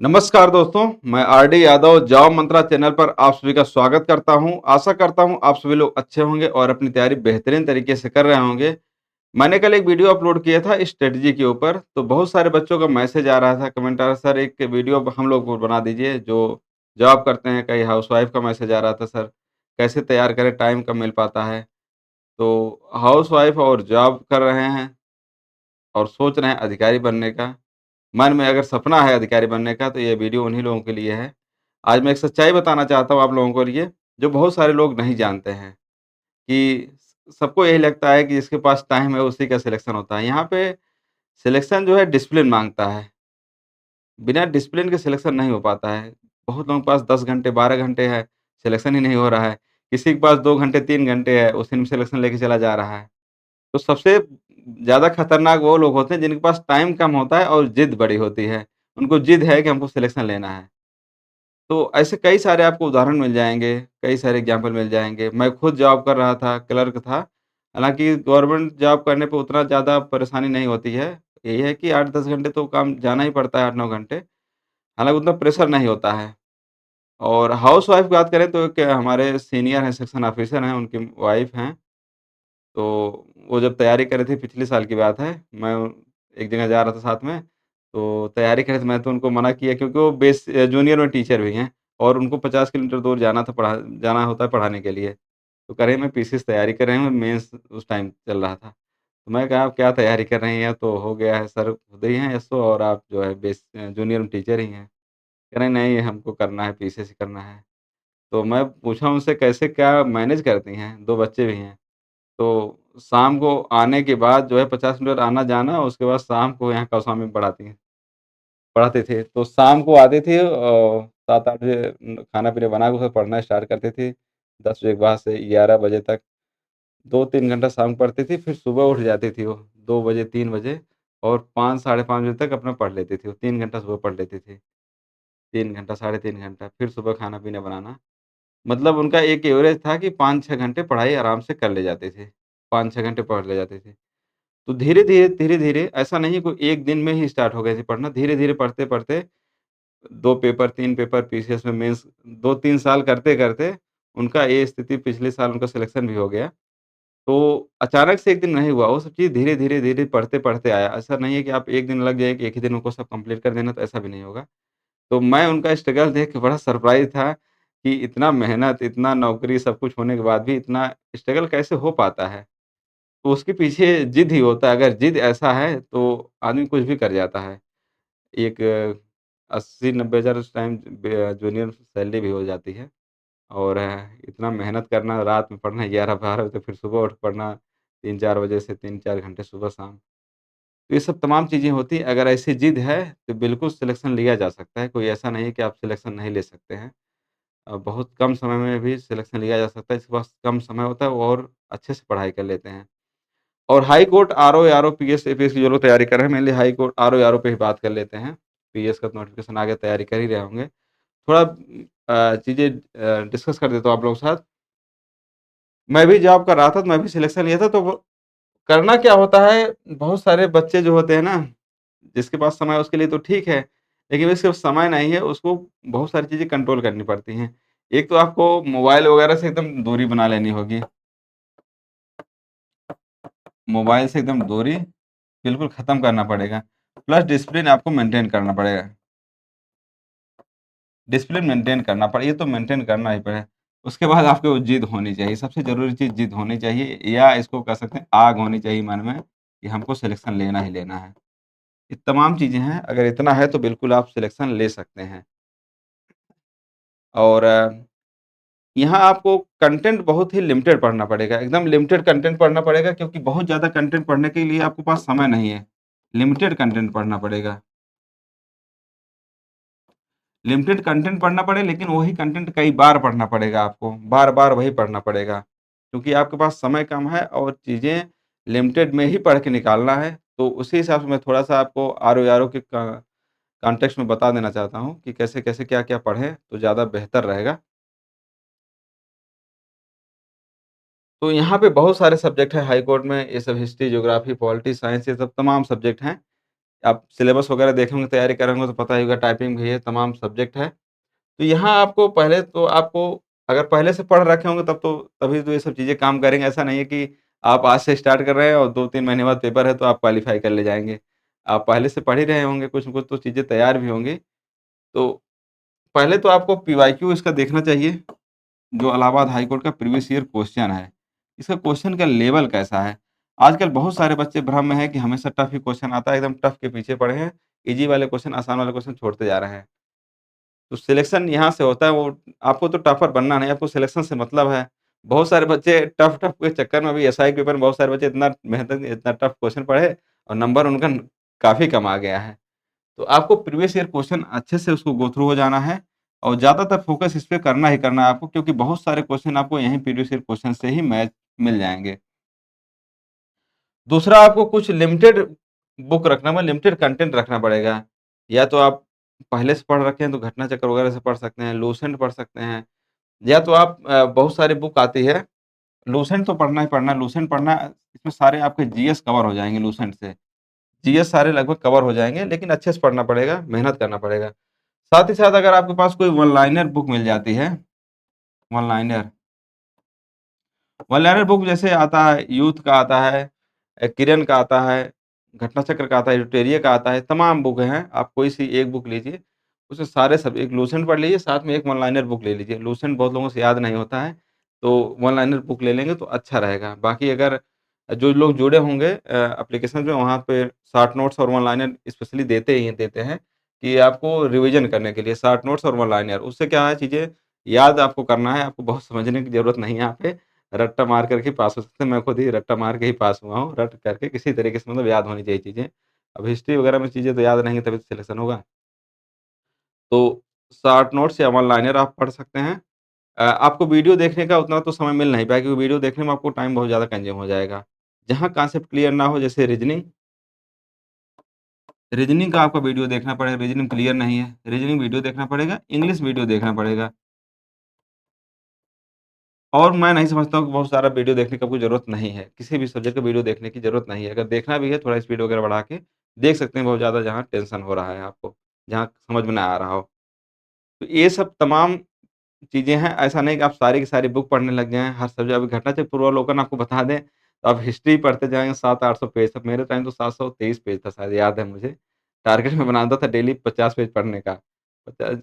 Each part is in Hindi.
नमस्कार दोस्तों, मैं आरडी यादव जॉब मंत्रा चैनल पर आप सभी का स्वागत करता हूं। आशा करता हूं आप सभी लोग अच्छे होंगे और अपनी तैयारी बेहतरीन तरीके से कर रहे होंगे। मैंने कल एक वीडियो अपलोड किया था स्ट्रेटजी के ऊपर, तो बहुत सारे बच्चों का मैसेज आ रहा था, कमेंट आ रहा सर एक वीडियो हम लोग को बना दीजिए जो जॉब करते हैं, कई हाउसवाइफ का मैसेज आ रहा था सर कैसे तैयार करें, टाइम कब मिल पाता है। तो हाउसवाइफ और जॉब कर रहे हैं और सोच रहे हैं अधिकारी बनने का, मन में अगर सपना है अधिकारी बनने का, तो ये वीडियो उन्हीं लोगों के लिए है। आज मैं एक सच्चाई बताना चाहता हूँ आप लोगों के लिए, जो बहुत सारे लोग नहीं जानते हैं कि सबको यही लगता है कि जिसके पास टाइम है, उसी का सिलेक्शन होता है। यहाँ पे सिलेक्शन जो है डिसिप्लिन माँगता है। बिना डिसिप्लिन के सिलेक्शन नहीं हो पाता है। बहुत लोगों के पास 10 घंटे, 12 घंटे है, सिलेक्शन ही नहीं हो रहा है। किसी के पास 2 घंटे, 3 घंटे है, उसी में सिलेक्शन लेके चला जा रहा है। तो सबसे ज़्यादा खतरनाक वो लोग होते हैं जिनके पास टाइम कम होता है और ज़िद बड़ी होती है। उनको ज़िद है कि हमको सिलेक्शन लेना है। तो ऐसे कई सारे आपको उदाहरण मिल जाएँगे, कई सारे एग्ज़ाम्पल मिल जाएँगे। मैं खुद जॉब कर रहा था, क्लर्क था। हालाँकि गवर्नमेंट जॉब करने पे उतना ज़्यादा परेशानी नहीं होती है। यही है कि 8-10 घंटे तो काम जाना ही पड़ता है, 8-9 घंटे। हालाँकि उतना प्रेशर नहीं होता है। और हाउसवाइफ़ की बात करें तो एक हमारे सीनियर हैं, सेक्शन ऑफ़िसर हैं, उनकी वाइफ़ हैं। तो वो जब तैयारी कर रही थी, पिछले साल की बात है, मैं एक जगह जा रहा था साथ में, तो तैयारी कर रहे थे, मैं तो उनको मना किया क्योंकि वो जूनियर में टीचर भी हैं और उनको 50 किलोमीटर दूर जाना होता है पढ़ाने के लिए। तो कह रही मैं पीसीएस तैयारी कर रही हूँ, मेंस उस टाइम चल रहा था। तो मैं कहा, "आप क्या तैयारी कर रही हैं? तो हो गया है सर, खुद ही हैं एसओ और आप जो है जूनियर में टीचर ही हैं।" कह रही, "नहीं, हमको करना है, पीसीएस ही करना है।" तो मैं पूछा उनसे, "कैसे क्या मैनेज करती हैं? 2 बच्चे भी हैं।" तो शाम को आने के बाद जो है 50 मिनट आना-जाना, उसके बाद शाम को यहाँ कौसा में पढ़ाते थे। तो शाम को आते थे 7-8 बजे खाना-पीना बना के उसके बाद पढ़ना स्टार्ट करते थे। 10 बजे के बाद से 11 बजे तक 2-3 घंटा शाम को पढ़ती थी, फिर सुबह उठ जाती थी वो 2 बजे, 3 बजे और 5 साढ़े 5 बजे तक अपना पढ़ लेती थी वो, 3 घंटा सुबह पढ़ लेती थी। 3 घंटा, साढ़े 3 घंटा, फिर सुबह खाना-पीना बनाना। मतलब उनका एक एवरेज था कि 5-6 घंटे पढ़ाई आराम से कर ले जाते थे। 5-6 घंटे पढ़ ले जाते थे। तो धीरे-धीरे, धीरे-धीरे ऐसा नहीं है कोई एक दिन में ही स्टार्ट हो गए थे पढ़ना, धीरे-धीरे पढ़ते-पढ़ते 2 पेपर, 3 पेपर पीसीएस में मेंस 2-3 साल करते-करते उनका ये स्थिति पिछले साल उनका सिलेक्शन भी हो गया। तो अचानक से एक दिन नहीं हुआ, वो सब चीज़ धीरे-धीरे, धीरे पढ़ते-पढ़ते आया। ऐसा नहीं है कि आप एक दिन लग जाए कि एक ही दिन उनको सब कंप्लीट कर देना, तो ऐसा भी नहीं होगा। तो मैं उनका स्ट्रगल देख के बड़ा सरप्राइज़ था कि इतना मेहनत, इतना नौकरी सब कुछ होने के बाद भी इतना स्ट्रगल कैसे हो पाता है? तो उसके पीछे जिद ही होता है, अगर जिद ऐसा है तो आदमी कुछ भी कर जाता है। एक 80-90 हज़ार उस टाइम जूनियर सैलरी भी हो जाती है और इतना मेहनत करना, रात में पढ़ना 11-12 बजे फिर सुबह उठ पढ़ना 3-4 बजे से 3-4 घंटे सुबह-शाम। तो ये सब तमाम चीज़ें होती हैं, अगर ऐसी जिद है तो बिल्कुल सिलेक्शन लिया जा सकता है, कोई ऐसा नहीं है कि आप सिलेक्शन नहीं ले सकते हैं। बहुत कम समय में भी सिलेक्शन लिया जा सकता है, जिसके पास कम समय होता है वो और अच्छे से पढ़ाई कर लेते हैं। और high court, RO, PS, APS की जो लोग तैयारी कर रहे हैं, मेनली हाई कोर्ट, आरओ पे ही बात कर लेते हैं। पीएस का तो नोटिफ़िकेशन आ गया, तैयारी कर ही रहे होंगे। थोड़ा चीज़ें डिस्कस कर देता हूँ आप लोगों के साथ। मैं भी जॉब कर रहा था, तो मैं भी सिलेक्शन लिया था, तो वो करना क्या होता है, बहुत सारे बच्चे जो होते हैं ना, जिसके पास समय है उसके लिए तो ठीक है, लेकिन जिसके पास समय नहीं है, उसको बहुत सारी चीज़ें कंट्रोल करनी पड़ती हैं। एक तो आपको मोबाइल वगैरह से एकदम दूरी बना लेनी होगी। मोबाइल से एकदम दूरी बिल्कुल ख़त्म करना पड़ेगा। प्लस डिसिप्लिन आपको मेंटेन करना पड़ेगा। डिसिप्लिन मेंटेन करना पड़े ये तो मेंटेन करना ही पड़ेगा। उसके बाद आपको जिद होनी चाहिए, सबसे ज़रूरी चीज़ जिद होनी चाहिए या इसको कह सकते हैं आग होनी चाहिए मन में कि हमको सिलेक्शन लेना ही लेना है। ये तमाम चीज़ें हैं, अगर इतना है तो बिल्कुल आप सिलेक्शन ले सकते हैं। और यहाँ आपको कंटेंट बहुत ही लिमिटेड पढ़ना पड़ेगा, एकदम लिमिटेड कंटेंट पढ़ना पड़ेगा क्योंकि बहुत ज़्यादा कंटेंट पढ़ने के लिए आपके पास समय नहीं है। लिमिटेड कंटेंट पढ़ना पड़ेगा। लिमिटेड कंटेंट पढ़ना पड़े लेकिन वही कंटेंट कई बार पढ़ना पड़ेगा आपको, बार-बार वही पढ़ना पड़ेगा। क्योंकि आपके पास समय कम है और चीज़ें लिमिटेड में ही पढ़ के निकालना है, तो उसी हिसाब से मैं थोड़ा-सा आपको आरओ के कॉन्टेक्स्ट में बता देना चाहता हूँ कि कैसे-कैसे, क्या-क्या पढ़ें तो ज़्यादा बेहतर रहेगा। तो यहाँ पे बहुत सारे सब्जेक्ट हैं हाई कोर्ट में, ये सब हिस्ट्री, ज्योग्राफी, पॉलिटी, साइंस ये सब तमाम सब्जेक्ट हैं। आप सिलेबस वगैरह देखे होंगे, तैयारी कर रहे होंगे तो पता ही होगा, टाइपिंग भी है, तमाम सब्जेक्ट है। तो यहाँ आपको पहले तो आपको अगर पहले से पढ़ रखे होंगे तब तो तभी तो ये सब चीज़ें काम करेंगे। ऐसा नहीं है कि आप आज से स्टार्ट कर रहे हैं और 2-3 महीने बाद पेपर है तो आप क्वालीफाई कर ले जाएँगे। आप पहले से पढ़ ही रहे होंगे, कुछ न कुछ तो चीज़ें तैयार भी होंगी। तो पहले तो आपको पीवाईक्यू इसका देखना चाहिए, जो इलाहाबाद हाई कोर्ट का प्रीवियस ईयर क्वेश्चन है। इसका क्वेश्चन का लेवल कैसा है? आजकल बहुत सारे बच्चे भ्रम में हैं कि हमेशा टफ ही क्वेश्चन आता है, एकदम टफ के पीछे पड़े हैं, ईज़ी वाले क्वेश्चन, आसान वाले क्वेश्चन छोड़ते जा रहे हैं। तो सिलेक्शन यहाँ से होता है, वो आपको तो टॉपर बनना नहीं, आपको सिलेक्शन से मतलब है। बहुत सारे बच्चे टफ-टफ के चक्कर में, अभी एसआई के पेपर में बहुत सारे बच्चे इतना मेहनत, इतना टफ क्वेश्चन पढ़े और नंबर उनका काफ़ी कम आ गया है। तो आपको प्रीवियस ईयर क्वेश्चन अच्छे से उसको गो थ्रू हो जाना है और ज़्यादातर फ़ोकस इस पे करना ही करना है आपको, क्योंकि बहुत सारे क्वेश्चन आपको यहीं प्रीवियस ईयर क्वेश्चन से ही मैच मिल जाएँगे। दूसरा, आपको कुछ लिमिटेड बुक रखना, मतलब लिमिटेड कंटेंट रखना पड़ेगा। या तो आप पहले से पढ़ रखे हैं तो घटना चक्र वगैरह से पढ़ सकते हैं, लूसेंट पढ़ सकते हैं, या तो आप बहुत सारी बुक आती है, लूसेंट तो पढ़ना ही पढ़ना है, लूसेंट पढ़ना, इसमें सारे आपके जीएस कवर हो जाएँगे लूसेंट से। जीएस सारे लगभग कवर हो जाएँगे, लेकिन अच्छे से पढ़ना पड़ेगा, मेहनत करना पड़ेगा। साथ ही साथ अगर आपके पास कोई वन लाइनर बुक मिल जाती है, one liner one liner book जैसे आता है, यूथ का आता है, किरण का आता है, घटना चक्र का आता है, एडिटोरिया का आता है, तमाम बुक हैं। आप कोई सी एक बुक लीजिए, उसमें सारे सब, एक लूसेंट पढ़ लीजिए, साथ में एक वन लाइनर बुक ले लीजिए। लूसेंट बहुत लोगों से याद नहीं होता है, तो वन लाइनर बुक ले लेंगे तो अच्छा रहेगा। बाकी अगर जो लोग जुड़े होंगे एप्लीकेशन में, वहाँ पे शॉर्ट नोट्स और वन लाइनर स्पेशली देते हैं कि आपको रिवीजन करने के लिए शॉर्ट नोट्स और वन लाइनर। उससे क्या है, चीज़ें याद आपको करना है, आपको बहुत समझने की ज़रूरत नहीं है यहाँ पे। रट्टा मार कर के पास हो सकते हैं, मैं खुद ही रट्टा मार के ही पास हुआ हूँ, रट करके किसी तरीके से, मतलब याद होनी चाहिए चीज़ें। अब हिस्ट्री वगैरह में चीज़ें तो याद रहेंगी तभी तो सिलेक्शन होगा। तो शॉर्ट नोट्स या वन लाइनर आप पढ़ सकते हैं। आपको वीडियो देखने का उतना तो समय मिल नहीं पाएगा, क्योंकि वीडियो देखने में आपको टाइम बहुत ज़्यादा कंज़्यूम हो जाएगा। जहाँ कॉन्सेप्ट क्लियर ना हो, जैसे रीज़निंग, रीज़निंग का आपको वीडियो देखना पड़ेगा, रीज़निंग क्लियर नहीं है, रीज़निंग वीडियो देखना पड़ेगा, इंग्लिश वीडियो देखना पड़ेगा। और मैं नहीं समझता हूँ कि बहुत सारा वीडियो देखने का कोई ज़रूरत नहीं है। किसी भी सब्जेक्ट का वीडियो देखने की ज़रूरत नहीं है। अगर देखना भी है, थोड़ा स्पीड वगैरह बढ़ा के देख सकते हैं बहुत ज़्यादा, जहाँ टेंशन हो रहा है आपको, जहाँ समझ में ना आ रहा हो। तो ये सब तमाम चीज़ें हैं, ऐसा नहीं कि आप सारी की सारी बुक पढ़ने लग जाएँ, हर सब्जेक्ट। अभी घटनाचक्र पूर्वावलोकन आपको बता दें, तो आप हिस्ट्री पढ़ते जाएँगे 700-800 पेज तक। मेरे टाइम तो 723 पेज था शायद, याद है मुझे। टारगेट मैं बनाता था डेली 50 पेज पढ़ने का।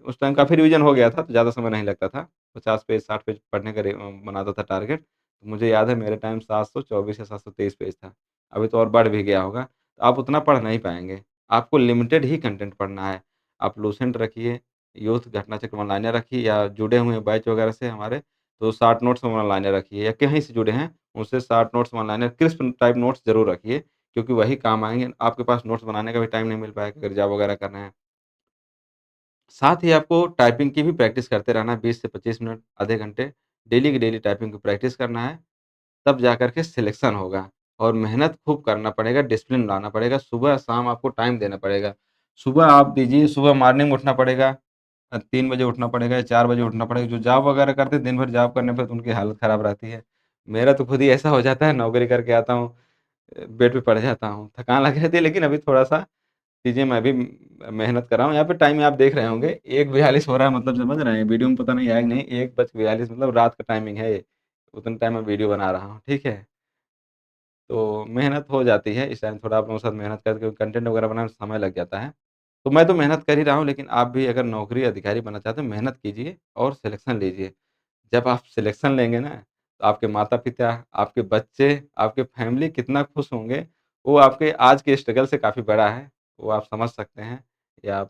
उस टाइम काफ़ी रिवीजन हो गया था, तो ज़्यादा समय नहीं लगता था। 50 पेज, 60 पेज पढ़ने का बनाता था टारगेट। तो मुझे याद है मेरे टाइम 724 या 723 पेज था। अभी तो और बढ़ भी गया होगा। तो आप उतना पढ़ नहीं पाएँगे। आपको लिमिटेड ही कंटेंट पढ़ना है। आप लूसेंट रखिए, यूथ घटनाचक्र वन-लाइनर रखिए, या जुड़े हुए हैं बैच वगैरह से हमारे, तो शॉर्ट नोट्स वन-लाइनर रखिए, या कहीं से जुड़े हैं, उनसे short notes one-liner crisp type notes ज़रूर रखिए, क्योंकि वही काम आएँगे। आपके पास नोट्स बनाने का भी टाइम नहीं मिल पाएगा अगर जॉब वगैरह कर रहे हैं। साथ ही आपको टाइपिंग की भी प्रैक्टिस करते रहना है, 20 से 25 मिनट, आधे घंटे, डेली की डेली टाइपिंग की प्रैक्टिस करना है, तब जाकर के सिलेक्शन होगा। और मेहनत खूब करना पड़ेगा, डिसिप्लिन लाना पड़ेगा, सुबह-शाम आपको टाइम देना पड़ेगा। सुबह आप दीजिए, सुबह मॉर्निंग में उठना पड़ेगा, 3 बजे उठना पड़ेगा या 4 बजे उठना पड़ेगा। जो जॉब वगैरह करते हैं, दिन भर जॉब करने पे तो उनकी हालत खराब रहती है। मेरा तो खुद ही ऐसा हो जाता है, नौकरी करके आता हूँ, बेड पे पड़ जाता हूँ, थकान लग रहती है, लेकिन अभी थोड़ा-सा चीज़ें मैं भी मेहनत कर रहा हूँ। यहाँ पे टाइम आप देख रहे होंगे, 1:42 हो रहा है, मतलब समझ रहे हैं? वीडियो में पता नहीं आया कि नहीं, 1:42 मतलब रात का टाइमिंग है ये। उतने टाइम में वीडियो बना रहा हूँ, ठीक है? तो मेहनत हो जाती है, इस टाइम थोड़ा अपने साथ मेहनत करके कंटेंट वगैरह बनाने में समय लग जाता है। तो मैं तो मेहनत कर ही रहा हूँ, लेकिन आप भी अगर नौकरी अधिकारी बनना चाहते हैं, मेहनत कीजिए और सिलेक्शन लीजिए। जब आप सिलेक्शन लेंगे ना, तो आपके माता-पिता, आपके बच्चे, आपके फैमिली कितना खुश होंगे, वो आपके आज के स्ट्रगल से काफ़ी बड़ा है, वो आप समझ सकते हैं, या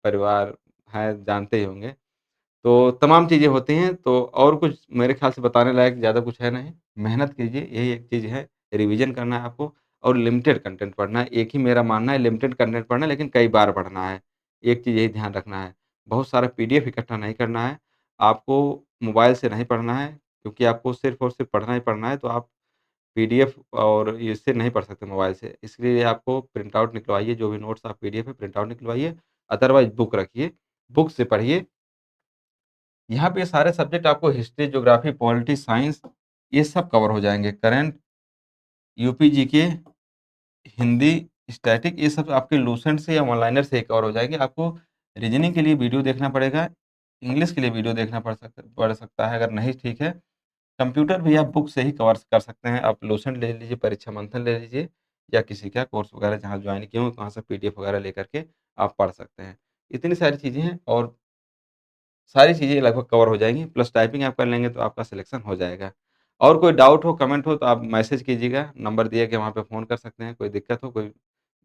परिवार है, जानते ही होंगे। तो तमाम चीज़ें होती हैं, तो और कुछ मेरे ख़्याल से बताने लायक ज़्यादा कुछ है नहीं। मेहनत कीजिए, यही एक चीज़ है, रिवीज़न करना है आपको और लिमिटेड कंटेंट पढ़ना है। एक ही मेरा मानना है, लिमिटेड कंटेंट पढ़ना है, लेकिन कई बार पढ़ना है। एक चीज़ यही ध्यान रखना है, बहुत सारा पीडीएफ इकट्ठा नहीं करना है। आपको मोबाइल से नहीं पढ़ना है, क्योंकि आपको सिर्फ़ और सिर्फ़ पढ़ना ही पढ़ना है, तो आप पीडीएफ और इससे नहीं पढ़ सकते मोबाइल से। इसलिए आपको प्रिंट आउट निकलवाइए, जो भी नोट्स आप पीडीएफ है, प्रिंट आउट निकलवाइए, अदरवाइज़ बुक रखिए, बुक से पढ़िए। यहाँ पे सारे सब्जेक्ट आपको हिस्ट्री, ज्योग्राफी, पॉलिटी, साइंस, ये सब कवर हो जाएँगे। Current, UP GK, Hindi static ये सब आपके लूसेंट से या वन लाइनर से ही कवर हो जाएगी। आपको रीज़निंग के लिए वीडियो देखना पड़ेगा, इंग्लिश के लिए वीडियो देखना पड़ सकता है, अगर नहीं ठीक है, कंप्यूटर भी आप बुक से ही कवर कर सकते हैं। आप लूसेंट ले लीजिए, परीक्षा मंथन ले लीजिए या किसी का कोर्स वगैरह जहाँ जॉइन किए हों, वहाँ से पीडीएफ वगैरह लेकर के आप पढ़ सकते हैं। इतनी सारी चीज़ें हैं और सारी चीज़ें लगभग कवर हो जाएँगी, प्लस टाइपिंग आप कर लेंगे तो आपका सिलेक्शन हो जाएगा। और कोई डाउट हो, कमेंट हो तो आप मैसेज कीजिएगा, नंबर दिए गए वहाँ पे फ़ोन कर सकते हैं। कोई दिक्कत हो, कोई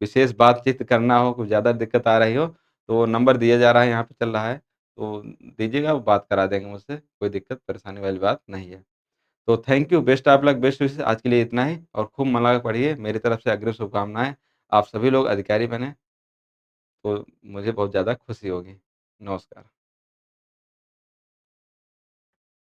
विशेष बातचीत करना हो, कुछ ज़्यादा दिक्कत आ रही हो, तो नंबर दिया जा रहा है, यहाँ पे चल रहा है, तो दीजिएगा, वो बात करा देंगे मुझसे, कोई दिक्कत परेशानी वाली बात नहीं है। तो thank you, best of luck, best wishes, आज के लिए इतना ही और खूब मन लगा पढ़िए। मेरी तरफ से अग्रिम शुभकामनाएँ। आप सभी लोग अधिकारी बनें, तो मुझे बहुत ज़्यादा खुशी होगी। नमस्कार।